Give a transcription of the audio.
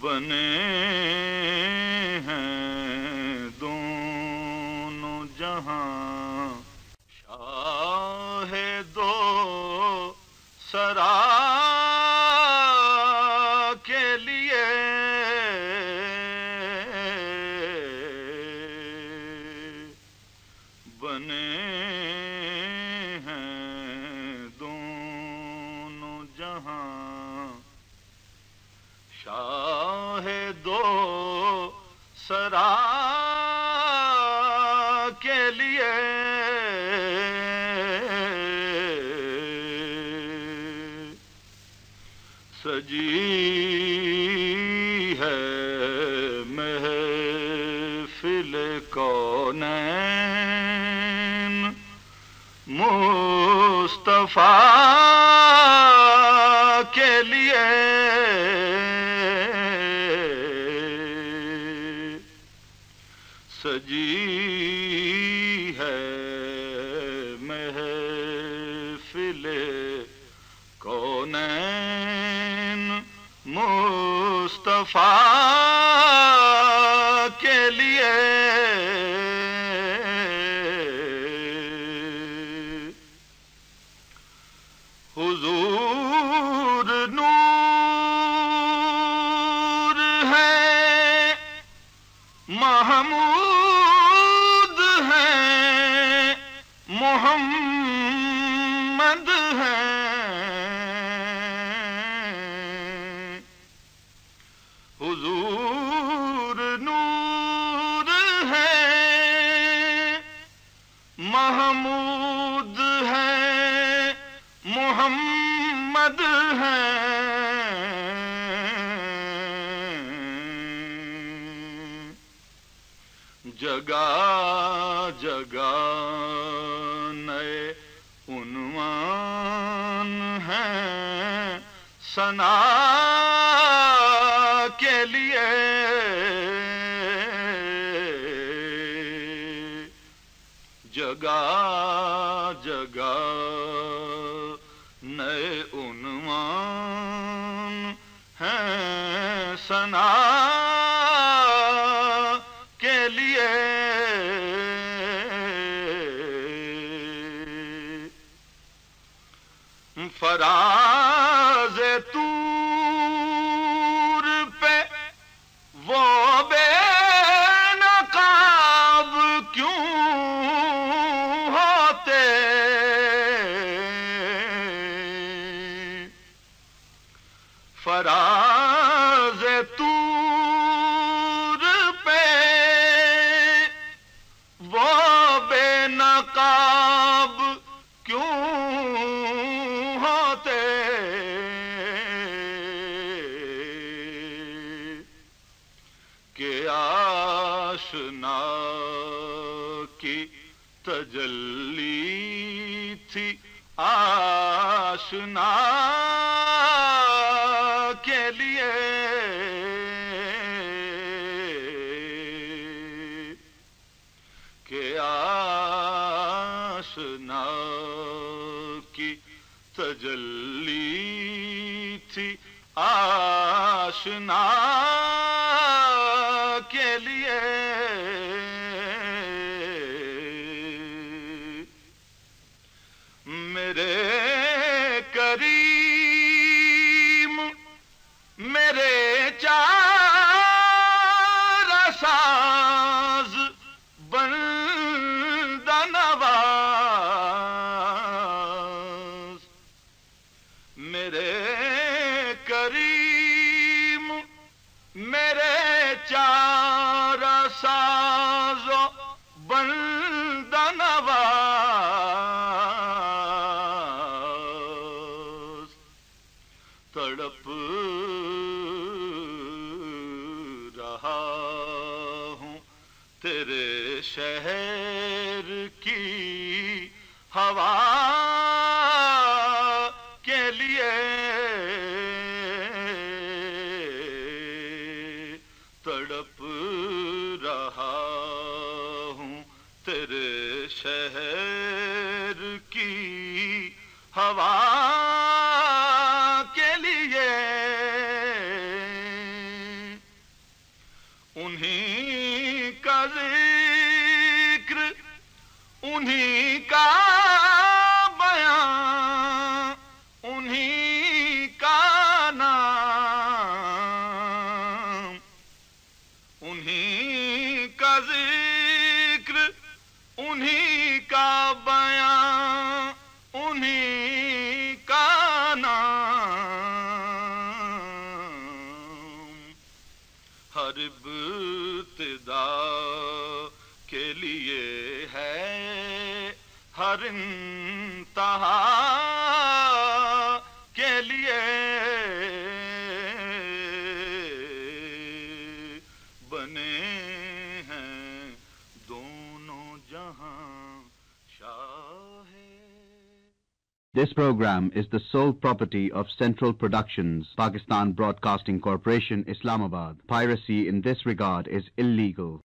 بنے ہیں دونوں جہاں، شاہ دو سرا کے لیے بنے ہیں دونوں جہاں، شاہ دو سرا کے لیے سجی ہے محفل کونین، مصطفیٰ کے لیے سجی ہے محفل کونین، مصطفیٰ کے لیے حضور نور ہے، محمود ہے، محمد ہے، حضور نور ہے، محمود ہے، محمد ہے، جگہ جگہ نئے عنوان ہیں ثنا کے لیے، جگہ جگہ نئے عنوان ہیں ثنا کے لیے، فراز طور پہ وہ بے نقاب کیوں ہوتے، فراز طور پہ وہ بے نقاب کیوں ہوتے، کہ آشنا کی تجلی تھی آشنا کے لیے، کہ آشنا کی تجلی تھی آشنا کے لیے، میرے کریم میرے چار ساز بندہ نواز، میرے کریم میرے چار ساز بندہ نواز، تڑپ رہا ہوں تیرے شہر کی ہوا کے لیے، تڑپ رہا ہوں تیرے شہر کی ہوا کے لیے، انہیں کا ذکر انہیں کا بیان انہیں کا نام انہیں کا ذکر انہیں کا بیان انہیں کا نام ہر ابتدا کے لیے ہے ہر انتہا کے لیے بنے ہیں دونوں جہاں شاہ. This program is the sole property of Central Productions, Pakistan Broadcasting Corporation, Islamabad. Piracy in this regard is illegal.